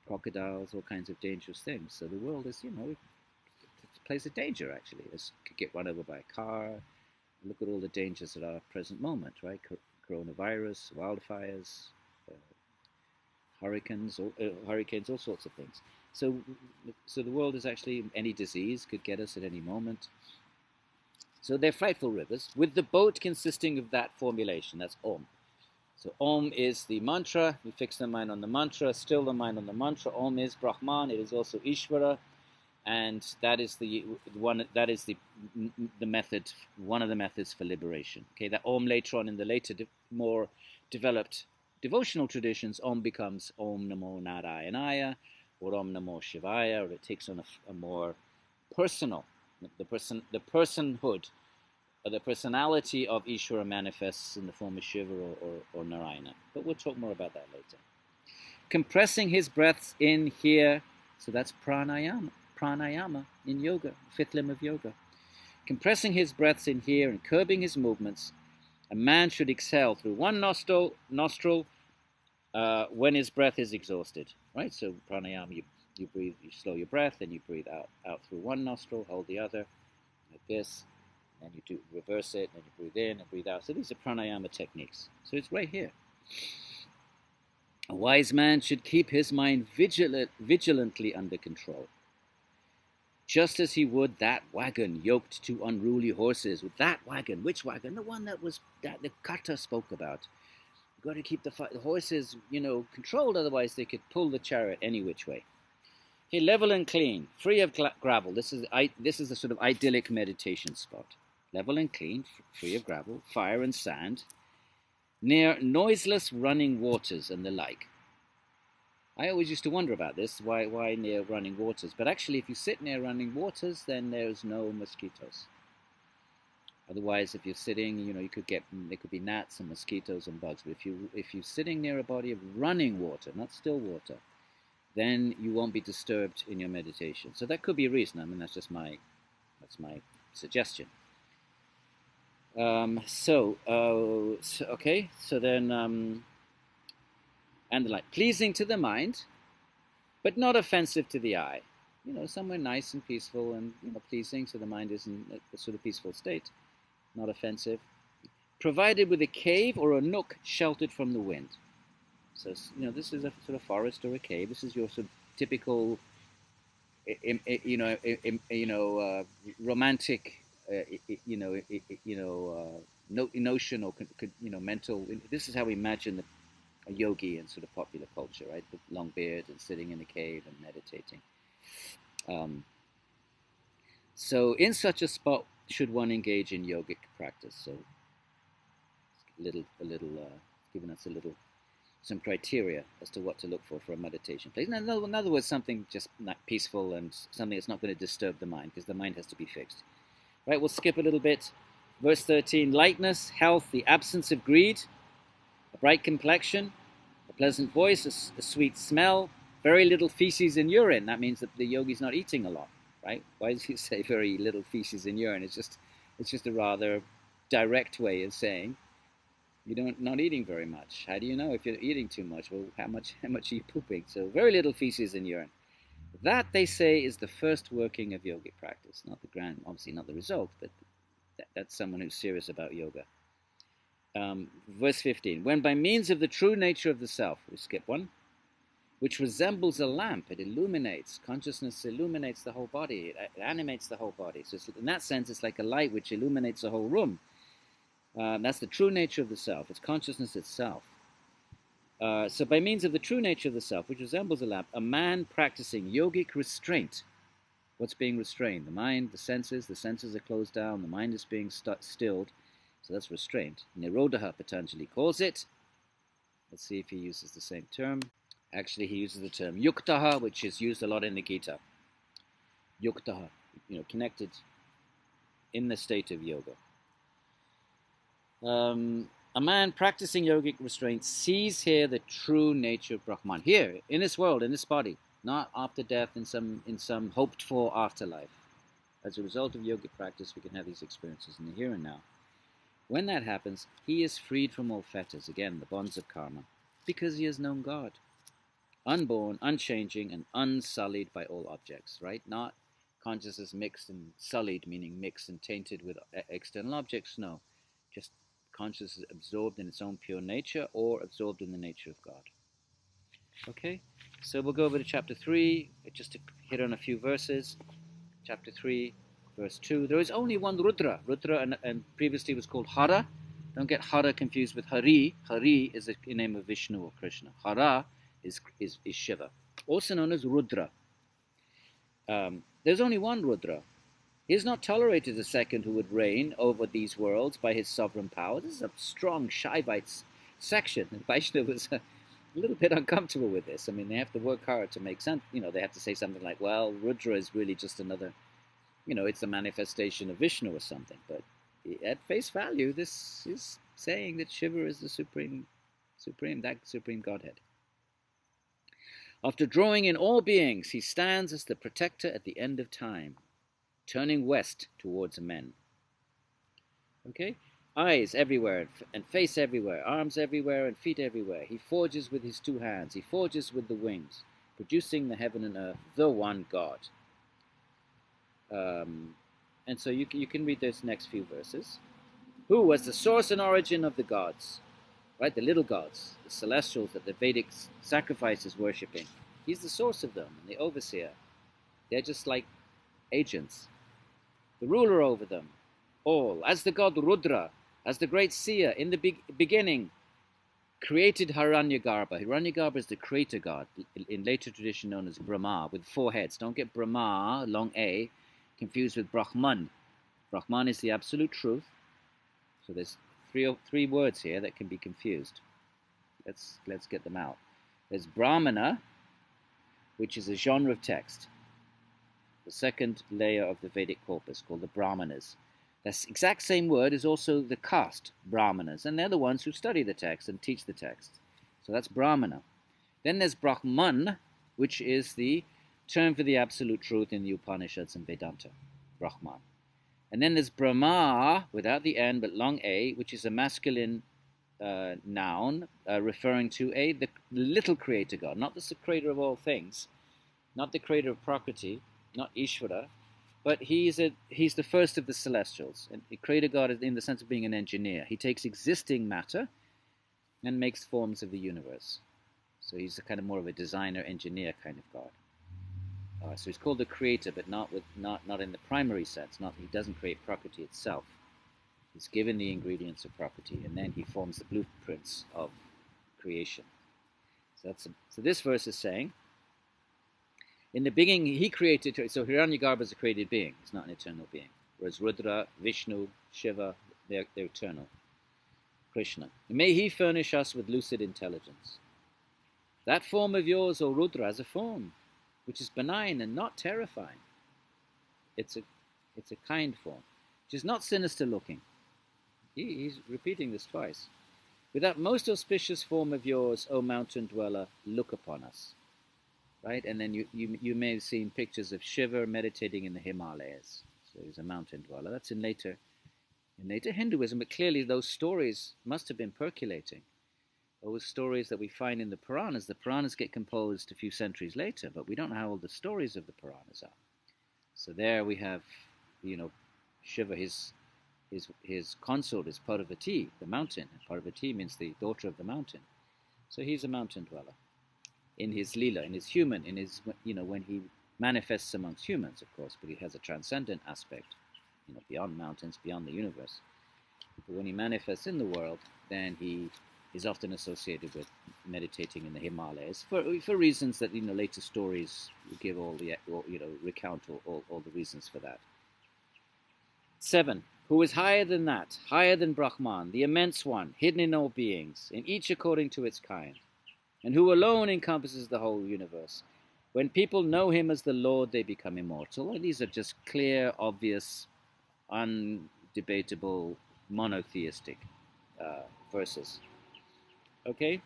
crocodiles, all kinds of dangerous things. So the world is, it's a place of danger, actually. It could get run over by a car. Look at all the dangers at our present moment, right? Coronavirus, wildfires, hurricanes, all sorts of things. So the world is actually, any disease could get us at any moment. So they're frightful rivers, with the boat consisting of that formulation. That's Om. So Om is the mantra. We fix the mind on the mantra, still the mind on the mantra. Om is Brahman. It is also Ishvara, and that is the one. That is the method. One of the methods for liberation. Okay, that Om later on in the more developed devotional traditions, Om becomes Om Namo Narayanaya or Om Namo Shivaya, or it takes on a more personal. The personhood, or the personality of Ishvara manifests in the form of Shiva or Narayana. But we'll talk more about that later. Compressing his breaths in here, so that's pranayama in yoga, 5th limb of yoga. Compressing his breaths in here and curbing his movements, a man should exhale through one nostril when his breath is exhausted. Right? So pranayama, you breathe, you slow your breath, and you breathe out through one nostril, hold the other, like this, and you reverse it, and you breathe in and breathe out. So these are pranayama techniques. So it's right here. A wise man should keep his mind vigilantly under control, just as he would that wagon yoked to unruly horses. With that wagon, which wagon? The one that the Kata spoke about. You've got to keep the horses, controlled, otherwise they could pull the chariot any which way. Okay, level and clean, free of gravel. This is a sort of idyllic meditation spot. Level and clean, free of gravel, fire and sand, near noiseless running waters and the like. I always used to wonder about this, why near running waters? But actually, if you sit near running waters, then there's no mosquitoes. Otherwise, if you're sitting, there could be gnats and mosquitoes and bugs. But if you're sitting near a body of running water, not still water, then you won't be disturbed in your meditation. So that could be a reason. I mean, that's my suggestion. And the like, pleasing to the mind, but not offensive to the eye. Somewhere nice and peaceful and pleasing, so the mind is in a sort of peaceful state, not offensive. Provided with a cave or a nook sheltered from the wind. So, this is a sort of forest or a cave. This is your sort of typical, romantic, notion or mental. This is how we imagine a yogi in sort of popular culture, right? With long beard and sitting in a cave and meditating. So, in such a spot, should one engage in yogic practice? So, giving us some criteria as to what to look for a meditation place. In other words, something just not peaceful and something that's not going to disturb the mind, because the mind has to be fixed. Right, we'll skip a little bit. Verse 13, lightness, health, the absence of greed, a bright complexion, a pleasant voice, a sweet smell, very little feces and urine. That means that the yogi's not eating a lot, right? Why does he say very little feces and urine? It's just a rather direct way of saying you're not eating very much. How do you know if you're eating too much? Well, how much are you pooping? So very little feces and urine. That, they say, is the first working of yogic practice. Not the grand, obviously not the result, but that's someone who's serious about yoga. Verse 15, when by means of the true nature of the self, we skip one, which resembles a lamp, it illuminates. Consciousness illuminates the whole body. It animates the whole body. So in that sense, it's like a light which illuminates the whole room. That's the true nature of the self. It's consciousness itself. So by means of the true nature of the self, which resembles a lamp, a man practicing yogic restraint. What's being restrained? The mind, the senses are closed down, the mind is being stilled. So that's restraint. Nirodha, Patanjali calls it. Let's see if he uses the same term. Actually, he uses the term yuktaha, which is used a lot in the Gita. Yuktaha, connected in the state of yoga. A man practicing yogic restraint sees here the true nature of Brahman. Here, in this world, in this body, not after death in some hoped-for afterlife. As a result of yogic practice, we can have these experiences in the here and now. When that happens, he is freed from all fetters, again, the bonds of karma, because he has known God. Unborn, unchanging, and unsullied by all objects, right? Not consciousness mixed and sullied, meaning mixed and tainted with external objects, no. Just consciousness absorbed in its own pure nature or absorbed in the nature of God. Okay, so we'll go over to chapter 3, just to hit on a few verses. Chapter 3, verse 2. There is only one Rudra. Rudra and previously was called Hara. Don't get Hara confused with Hari. Hari is the name of Vishnu or Krishna. Hara is Shiva, also known as Rudra. There's only one Rudra. He has not tolerated a second who would reign over these worlds by his sovereign power. This is a strong Shaivite section. And Vaishnava was a little bit uncomfortable with this. I mean, they have to work hard to make sense. They have to say something like, well, Rudra is really just another, it's a manifestation of Vishnu or something. But at face value, this is saying that Shiva is the supreme godhead. After drawing in all beings, he stands as the protector at the end of time, turning west towards men. Okay? Eyes everywhere and face everywhere, arms everywhere and feet everywhere. He forges with his two hands. He forges with the wings, producing the heaven and earth, the one God. And so you can read those next few verses. Who was the source and origin of the gods? Right? The little gods, the celestials that the Vedic sacrifice is worshipping. He's the source of them and the overseer. They're just like agents. The ruler over them all, as the god Rudra, as the great seer in the beginning, created Hiranyagarbha. Hiranyagarbha is the creator god, in later tradition known as Brahma, with 4 heads. Don't get Brahma, long A, confused with Brahman. Brahman is the absolute truth. So there's three words here that can be confused. Let's get them out. There's Brahmana, which is a genre of text. The second layer of the Vedic corpus, called the Brahmanas. That exact same word is also the caste, Brahmanas, and they're the ones who study the text and teach the text. So that's Brahmana. Then there's Brahman, which is the term for the absolute truth in the Upanishads and Vedanta, Brahman. And then there's Brahma, without the N, but long A, which is a masculine noun, referring to the little creator God, not the creator of all things, not the creator of Prakriti, not Ishvara, But he's the first of the celestials. And he created God in the sense of being an engineer. He takes existing matter and makes forms of the universe. So he's a kind of more of a designer, engineer kind of God. So he's called the creator, but not in the primary sense. He doesn't create Prakriti itself. He's given the ingredients of Prakriti, and then he forms the blueprints of creation. So this verse is saying, in the beginning he created. So Hiranyagarbha is a created being. He's not an eternal being. Whereas Rudra, Vishnu, Shiva, they're eternal. Krishna. May he furnish us with lucid intelligence. That form of yours, O Rudra, has a form which is benign and not terrifying. It's a kind form, which is not sinister looking. He's repeating this twice. With that most auspicious form of yours, O mountain dweller, look upon us. Right? And then you may have seen pictures of Shiva meditating in the Himalayas. So he's a mountain dweller. That's in later Hinduism, but clearly those stories must have been percolating. Those stories that we find in the Puranas get composed a few centuries later, but we don't know how old the stories of the Puranas are. So there we have, Shiva, his consort is Parvati, the mountain. And Parvati means the daughter of the mountain. So he's a mountain dweller. In his lila, in his human, when he manifests amongst humans, of course, but he has a transcendent aspect, beyond mountains, beyond the universe. But when he manifests in the world, then he is often associated with meditating in the Himalayas for reasons that later stories give recount all the reasons for that. 7. Who is higher than that, higher than Brahman, the immense one, hidden in all beings, in each according to its kind, and who alone encompasses the whole universe. When people know him as the Lord, they become immortal. And these are just clear, obvious, undebatable, monotheistic verses. Okay?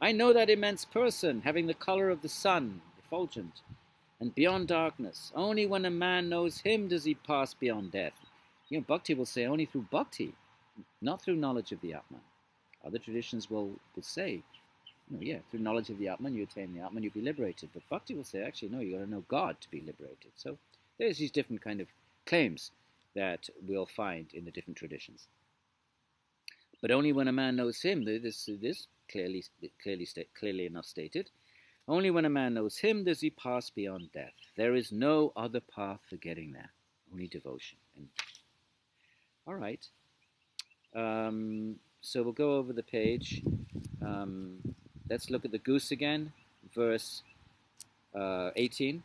I know that immense person, having the color of the sun, effulgent, and beyond darkness. Only when a man knows him does he pass beyond death. Bhakti will say only through bhakti, not through knowledge of the Atman. Other traditions will say, through knowledge of the Atman, you attain the Atman, you'll be liberated. But Bhakti will say, actually, no, you've got to know God to be liberated. So there's these different kind of claims that we'll find in the different traditions. But only when a man knows him, this clearly enough stated, only when a man knows him does he pass beyond death. There is no other path for getting there, only devotion. All right. So we'll go over the page. Let's look at the goose again, verse 18.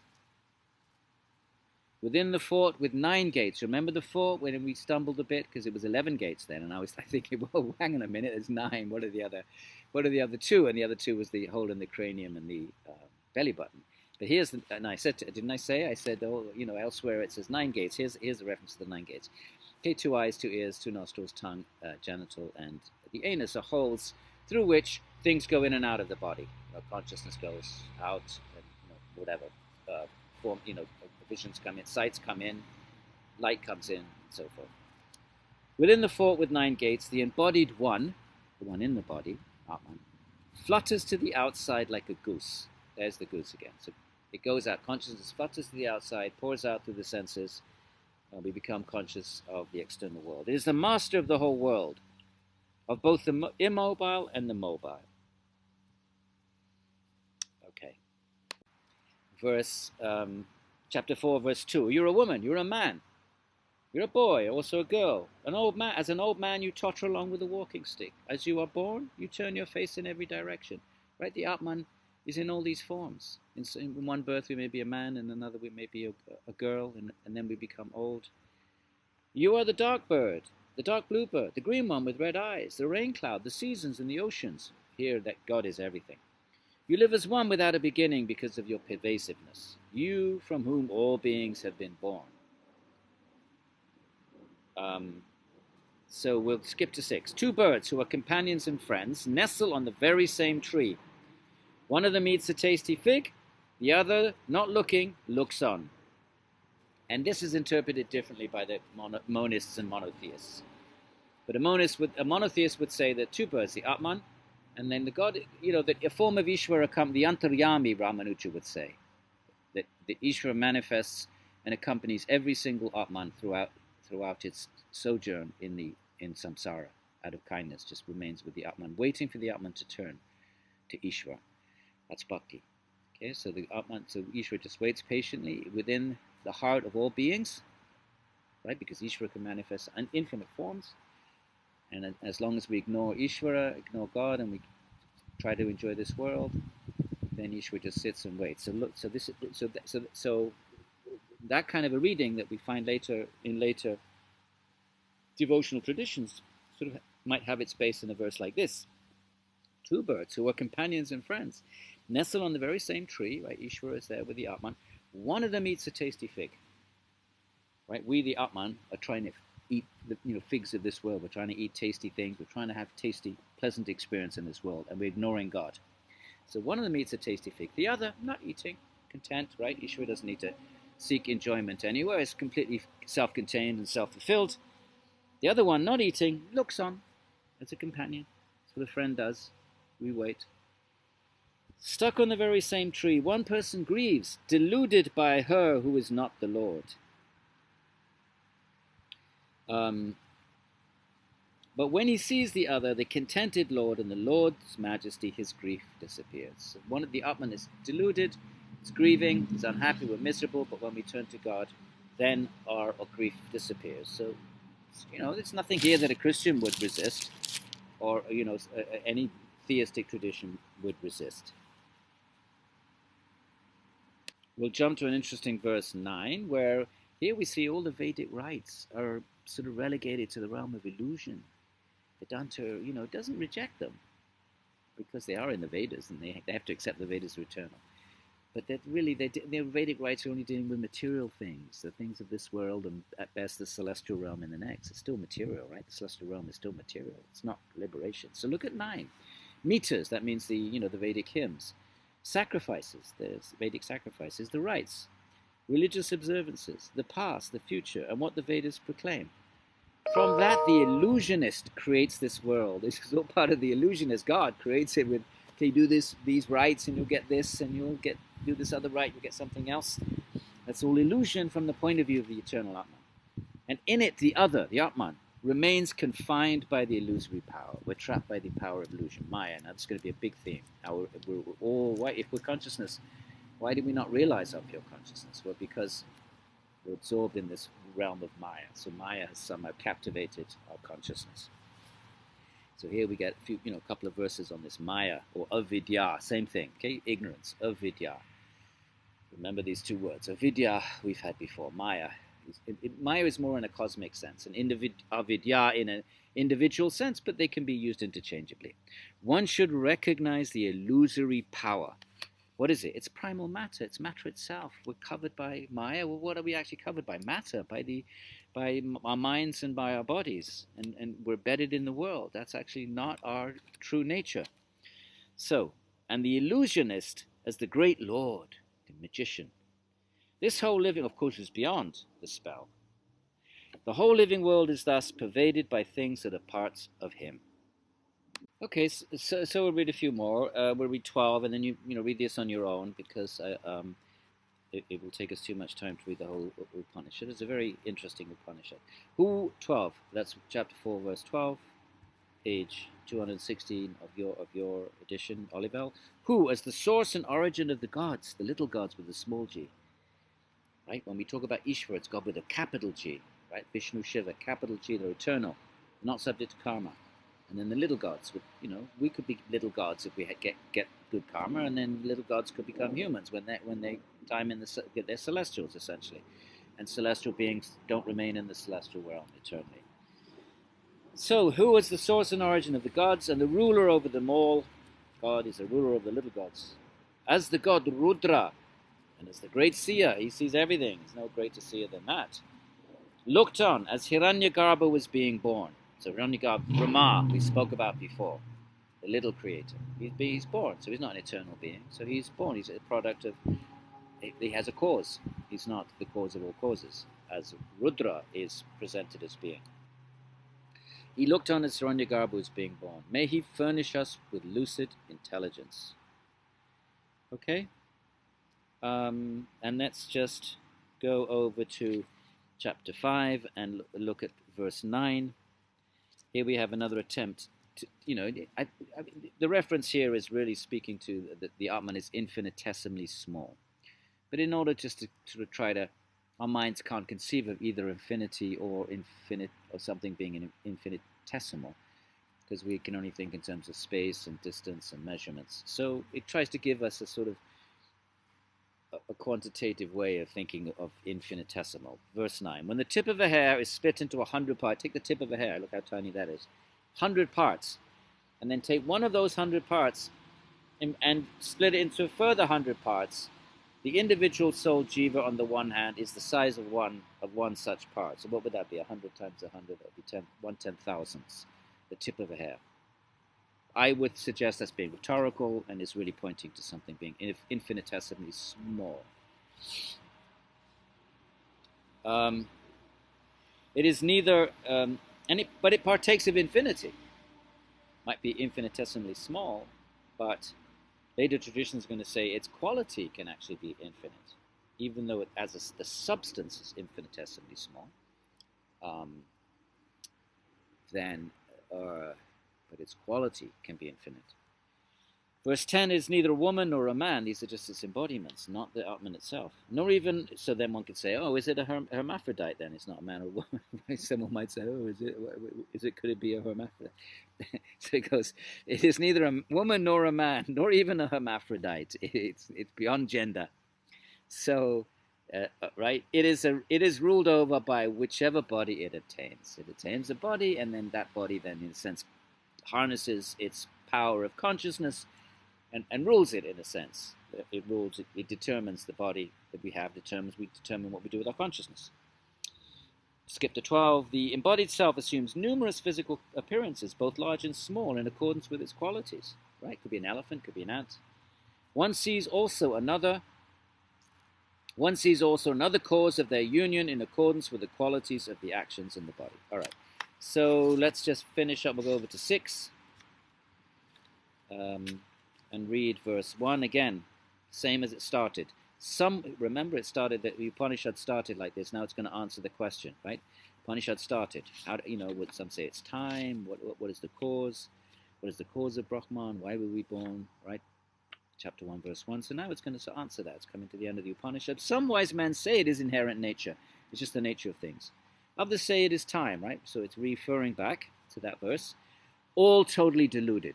Within the fort with 9 gates. Remember the fort when we stumbled a bit because it was 11 gates then, and I was thinking, well, hang on a minute, there's 9. What are the other 2? And the other 2 was the hole in the cranium and the belly button. But and I said, didn't I say? I said, elsewhere it says 9 gates. Here's the reference to the 9 gates. Okay, 2 eyes, 2 ears, 2 nostrils, tongue, genital, and the anus are holes through which things go in and out of the body. Consciousness goes out, and whatever form. Visions come in, sights come in, light comes in, and so forth. Within the fort with 9 gates, the embodied one, the one in the body, Atman, flutters to the outside like a goose. There's the goose again. So it goes out. Consciousness flutters to the outside, pours out through the senses. We become conscious of the external world. It is the master of the whole world, of both the immobile and the mobile. Okay. Chapter 4, verse 2. You're a woman, you're a man, you're a boy, also a girl. As an old man, you totter along with a walking stick. As you are born, you turn your face in every direction. Right? The Atman is in all these forms. In one birth, we may be a man, in another, we may be a girl, and then we become old. You are the dark bird, the dark blue bird, the green one with red eyes, the rain cloud, the seasons, and the oceans. Hear that God is everything. You live as one without a beginning because of your pervasiveness. You from whom all beings have been born. So we'll skip to 6. 2 birds who are companions and friends nestle on the very same tree. One of them eats a tasty fig, the other, not looking, looks on. And this is interpreted differently by the monists and monotheists. But a monotheist would say that 2 birds, the Atman, and then the God, that a form of Ishvara, the Antaryami, Ramanuja would say. That the Ishvara manifests and accompanies every single Atman throughout its sojourn in samsara. Out of kindness, just remains with the Atman, waiting for the Atman to turn to Ishvara. That's Bhakti. Okay, so the Atman, so Ishvara just waits patiently within the heart of all beings, right? Because Ishvara can manifest in infinite forms, and as long as we ignore Ishvara, ignore God, and we try to enjoy this world, then Ishvara just sits and waits. So look, so that kind of a reading that we find later in later devotional traditions sort of might have its base in a verse like this. Two birds who are companions and friends nestle on the very same tree, right? Ishvara is there with the Atman. One of them eats a tasty fig, right? We, the Atman, are trying to eat the figs of this world. We're trying to eat tasty things. We're trying to have tasty, pleasant experience in this world, and we're ignoring God. So one of them eats a tasty fig. The other, not eating, content, right? Ishvara doesn't need to seek enjoyment anywhere. It's completely self-contained and self-fulfilled. The other one, not eating, looks on as a companion. That's what a friend does. We wait. Stuck on the very same tree, one person grieves, deluded by her who is not the Lord. But when he sees the other, the contented Lord, and the Lord's majesty, his grief disappears. So one of the Atman is deluded, is grieving, is unhappy, we're miserable, but when we turn to God, then our grief disappears. So, there's nothing here that a Christian would resist, or, any theistic tradition would resist. We'll jump to an interesting verse 9, where here we see all the Vedic rites are sort of relegated to the realm of illusion. Vedanta, doesn't reject them, because they are in the Vedas, and they have to accept the Vedas are eternal. But that really, their Vedic rites are only dealing with material things, the things of this world, and at best the celestial realm in the next. It's still material, right? The celestial realm is still material. It's not liberation. So look at 9. Meters, that means the Vedic hymns. Sacrifices, the Vedic sacrifices, the rites, religious observances, the past, the future, and what the Vedas proclaim. From that, the illusionist creates this world. This is all part of the illusionist. God creates it with, okay, do these rites, and you'll get this, and do this other rite, you'll get something else. That's all illusion from the point of view of the eternal Atman. And in it, the other, the Atman, remains confined by the illusory power. We're trapped by the power of illusion, Maya. Now, that's going to be a big theme. If we're consciousness, why do we not realize our pure consciousness? Well, because we're absorbed in this realm of Maya. So Maya has somehow captivated our consciousness. So here we get a couple of verses on this Maya, or avidya, same thing, okay? Ignorance, avidya. Remember these two words. Avidya we've had before. Maya. Maya is more in a cosmic sense, avidya in an individual sense, but they can be used interchangeably. One should recognize the illusory power. What is it? It's primal matter. It's matter itself. We're covered by Maya. Well, what are we actually covered by? Matter, by our minds and by our bodies, and we're bedded in the world. That's actually not our true nature. So, and the illusionist as the great Lord, the magician. This whole living, of course, is beyond the spell. The whole living world is thus pervaded by things that are parts of him. Okay, so we'll read a few more. We'll read 12, and then you read this on your own, because it will take us too much time to read the whole Upanishad. It's a very interesting Upanishad. Who 12? That's chapter 4, verse 12, page 216 of your edition, Olivel. Who, as the source and origin of the gods, the little gods with a small g. Right? When we talk about Ishvara, it's God with a capital G, right? Vishnu, Shiva, capital G, they're eternal, not subject to karma. And then the little gods, we could be little gods if we get good karma, and then little gods could become humans when they get their celestials, essentially. And celestial beings don't remain in the celestial realm eternally. So, who is the source and origin of the gods and the ruler over them all? God is the ruler of the little gods. As the god Rudra, and as the great seer, he sees everything. There's no greater seer than that. Looked on as Hiranyagarbha was being born. So Hiranyagarbha, Brahma, we spoke about before, the little creator. He's born, so he's not an eternal being. So he's born. He's a product of. He has a cause. He's not the cause of all causes, as Rudra is presented as being. He looked on as Hiranyagarbha was being born. May he furnish us with lucid intelligence. Okay. And let's just go over to chapter 5 and look at verse 9. Here we have another attempt to, the reference here is really speaking to the Atman is infinitesimally small. But in order just to sort of try to, our minds can't conceive of either infinity or infinite or something being infinitesimal, because we can only think in terms of space and distance and measurements. So it tries to give us a sort of a quantitative way of thinking of infinitesimal. Verse 9, when the tip of a hair is split into 100 parts, take the tip of a hair, look how tiny that is, 100 parts, and then take one of those 100 parts and split it into a further 100 parts. The individual soul jiva on the one hand is the size of one such part. So what would that be? 100 times 100, that would be 1/10,000th, the tip of a hair. I would suggest that's being rhetorical and is really pointing to something being infinitesimally small. It is neither, but it partakes of infinity. Might be infinitesimally small, but later traditions are going to say its quality can actually be infinite, even though the substance is infinitesimally small. But its quality can be infinite. Verse 10 is neither a woman nor a man. These are just its embodiments, not the Atman itself. Nor even, so then one could say, oh, is it a hermaphrodite then? It's not a man or a woman. Someone might say, oh, could it be a hermaphrodite? So it goes, it is neither a woman nor a man, nor even a hermaphrodite. It's beyond gender. So, right, it is ruled over by whichever body it attains. It attains a body, and then that body then, in a sense, harnesses its power of consciousness and rules it, in a sense. It determines the body that we have, we determine what we do with our consciousness. Skip to 12. The embodied self assumes numerous physical appearances, both large and small, in accordance with its qualities. Right? Could be an elephant, could be an ant. One sees also another cause of their union in accordance with the qualities of the actions in the body. All right. So let's just finish up. We'll go over to 6 and read verse 1 again, same as it started. Remember, it started, the Upanishad started like this. Now it's going to answer the question, right? Upanishad started. Would some say it's time? What is the cause? What is the cause of Brahman? Why were we born? Right? Chapter 1, verse 1. So now it's going to answer that. It's coming to the end of the Upanishad. Some wise men say it is inherent nature. It's just the nature of things. Others say it is time, right? So it's referring back to that verse. All totally deluded.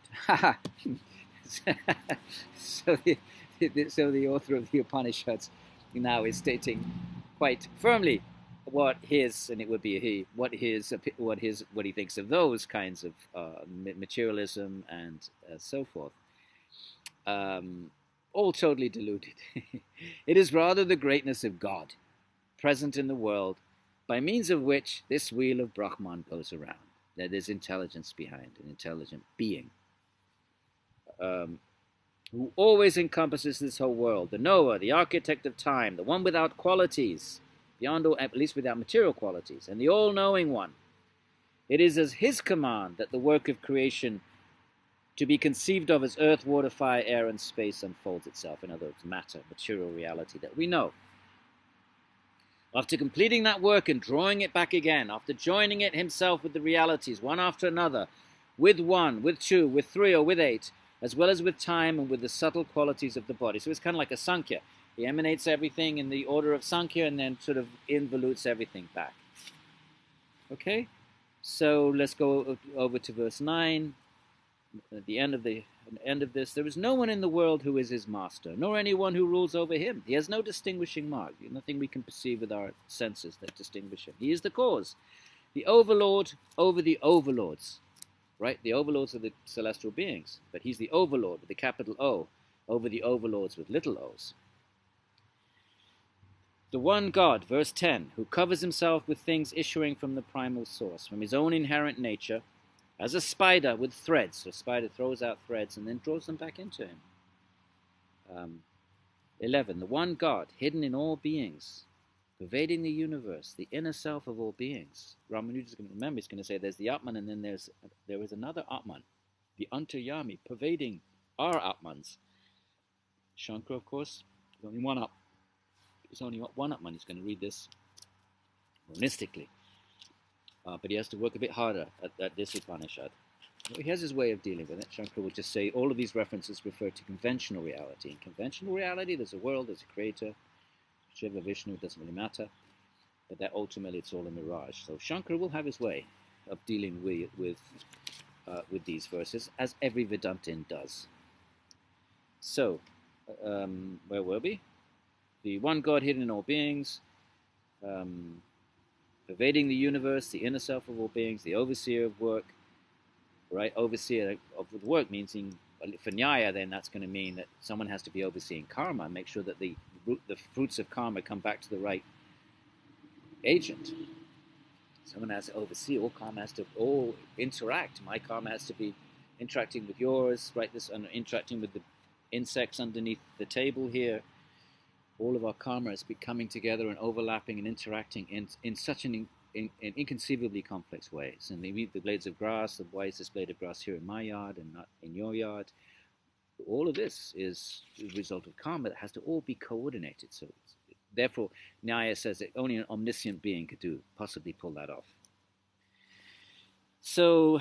So the author of the Upanishads now is stating quite firmly what his, and it would be a he, what he thinks of those kinds of materialism and so forth. All totally deluded. It is rather the greatness of God present in the world, by means of which this wheel of Brahman goes around. There's intelligence behind, an intelligent being, who always encompasses this whole world, the knower, the architect of time, the one without qualities, beyond all, at least without material qualities, and the all-knowing one. It is as his command that the work of creation, to be conceived of as earth, water, fire, air, and space, unfolds itself. In other words, matter, material reality that we know. After completing that work and drawing it back again, after joining it himself with the realities, one after another, with 1, with 2, with 3, or with 8, as well as with time and with the subtle qualities of the body. So it's kind of like a Sankhya. He emanates everything in the order of Sankhya and then sort of involutes everything back. Okay? So let's go over to verse 9. At the end of this, there is no one in the world who is his master, nor anyone who rules over him. He has no distinguishing mark, nothing we can perceive with our senses that distinguish him. He is the cause, the overlord over the overlords, right? The overlords are the celestial beings, but he's the overlord with the capital O over the overlords with little o's. The one God, verse 10, who covers himself with things issuing from the primal source, from his own inherent nature, as a spider with threads. So a spider throws out threads and then draws them back into him. 11. The one God, hidden in all beings, pervading the universe, the inner self of all beings. Ramanuja is going to remember, he's going to say there's the Atman, and then there is another Atman, the Antaryami, pervading our Atmans. Shankara, of course, there's only one There's only one Atman. He's going to read this monistically. But he has to work a bit harder at this Upanishad. He has his way of dealing with it. Shankara will just say all of these references refer to conventional reality. In conventional reality, there's a world, there's a creator, Shiva, Vishnu, it doesn't really matter. But that ultimately it's all a mirage. So Shankara will have his way of dealing with these verses, as every Vedantin does. So, where were we? The one God hidden in all beings, pervading the universe, the inner self of all beings, the overseer of work, right? Overseer of the work means for Nyaya, then that's going to mean that someone has to be overseeing karma, make sure that the fruits of karma come back to the right agent. Someone has to oversee. All karma has to all interact. My karma has to be interacting with yours, right? This and interacting with the insects underneath the table here. All of our karma is coming together and overlapping and interacting in such an inconceivably complex ways. And the blades of grass, why is this blade of grass here in my yard and not in your yard? All of this is the result of karma that has to all be coordinated. So therefore, Nyaya says that only an omniscient being could possibly pull that off. So,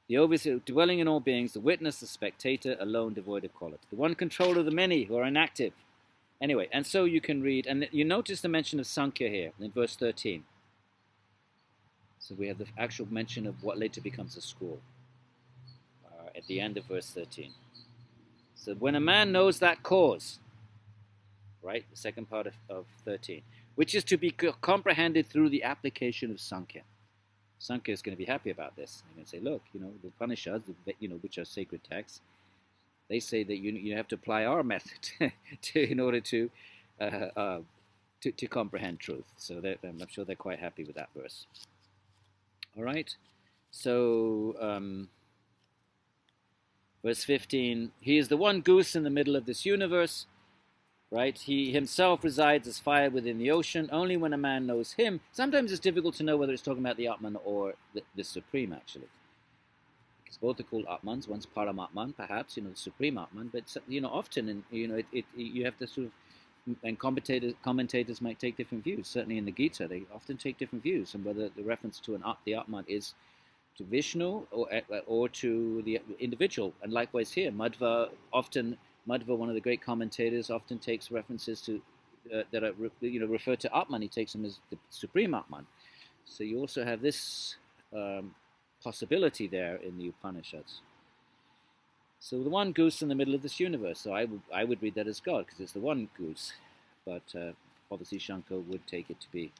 the overseer, dwelling in all beings, the witness, the spectator, alone devoid of quality. The one controller of the many who are inactive. Anyway, and so you can read, and you notice the mention of Sankhya here in verse 13. So we have the actual mention of what later becomes a school at the end of verse 13. So when a man knows that cause, right, the second part of 13, which is to be comprehended through the application of Sankhya. Sankhya is going to be happy about this. They're going to say, look, the Upanishads, which are sacred texts, they say that you have to apply our method in order to comprehend truth. So I'm sure they're quite happy with that verse. All right. So verse 15, he is the one goose in the middle of this universe. Right? He himself resides as fire within the ocean. Only when a man knows him. Sometimes it's difficult to know whether it's talking about the Atman or the Supreme, actually. Because both are called Atmans. One's Paramatman, perhaps, the Supreme Atman. But, often, you have to sort of, and commentators might take different views. Certainly in the Gita, they often take different views on whether the reference to the Atman is to Vishnu or to the individual. And likewise here, Madhva, one of the great commentators, often takes references to that are refer to Atman. He takes them as the supreme Atman. So you also have this possibility there in the Upanishads. So the one goose in the middle of this universe. So I would read that as God because it's the one goose, but obviously Shankar would take it to be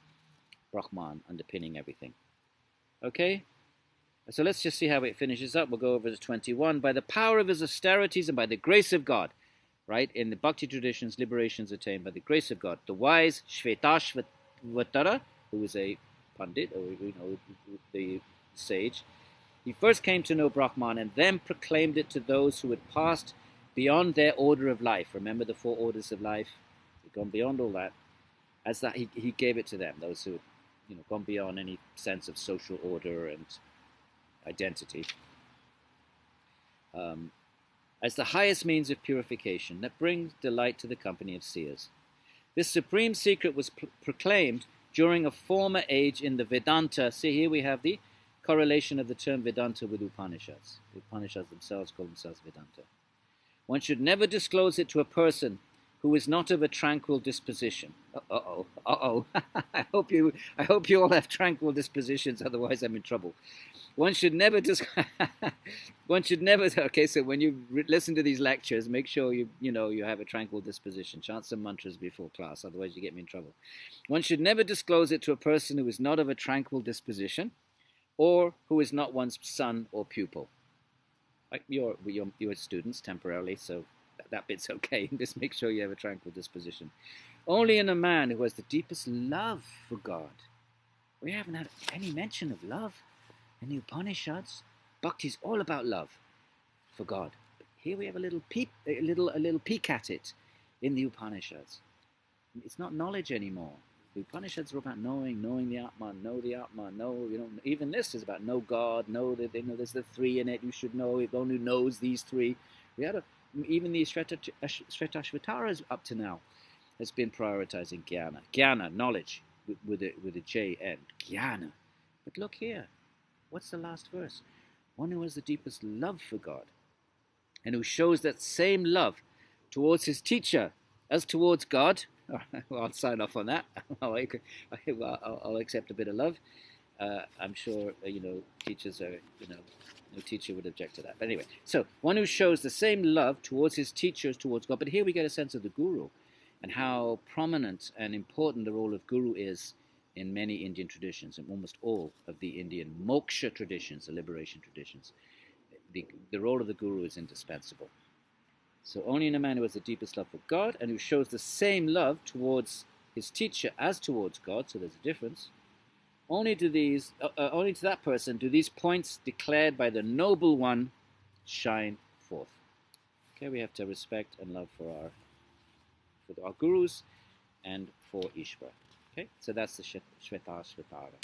Brahman underpinning everything. Okay. So let's just see how it finishes up. We'll go over to 21. By the power of his austerities and by the grace of God, right? In the Bhakti traditions, liberation is attained by the grace of God. The wise Śvetāśvatara, who is a Pandit, or the sage, he first came to know Brahman and then proclaimed it to those who had passed beyond their order of life. Remember the 4 orders of life? They'd gone beyond all that. As that, he gave it to them, those who had gone beyond any sense of social order and identity, as the highest means of purification that brings delight to the company of seers. This supreme secret was proclaimed during a former age in the Vedanta. See, here we have the correlation of the term Vedanta with Upanishads. The Upanishads themselves call themselves Vedanta. One should never disclose it to a person who is not of a tranquil disposition. I hope you all have tranquil dispositions, otherwise I'm in trouble. One should never okay, so when you listen to these lectures, make sure you have a tranquil disposition. Chant some mantras before class, otherwise you get me in trouble. One should never disclose it to a person who is not of a tranquil disposition or who is not one's son or pupil. Like you're students temporarily, so that bit's okay. Just make sure you have a tranquil disposition. Only in a man who has the deepest love for God. We haven't had any mention of love in the Upanishads. Bhakti is all about love for God. But here we have a little peek at it in the Upanishads. It's not knowledge anymore. The Upanishads are about knowing the Atman, know the Atman, even this is about know God, know that there's the 3 in it. You should know. If one who knows these 3. We had even the Śvetāśvataras up to now has been prioritizing jnana. Jnana, knowledge, with a J end. Jnana. But look here. What's the last verse? One who has the deepest love for God and who shows that same love towards his teacher as towards God. Well, I'll sign off on that. I'll accept a bit of love. I'm sure, teachers are, no teacher would object to that. But anyway, so one who shows the same love towards his teachers, towards God. But here we get a sense of the guru and how prominent and important the role of guru is in many Indian traditions, and almost all of the Indian moksha traditions, the liberation traditions. The role of the guru is indispensable. So only in a man who has the deepest love for God and who shows the same love towards his teacher as towards God, so there's a difference, only to that person do these points declared by the noble one shine forth. Okay, we have to respect and love for our gurus and for Ishvara. Okay, so that's the Śvetāśvatara.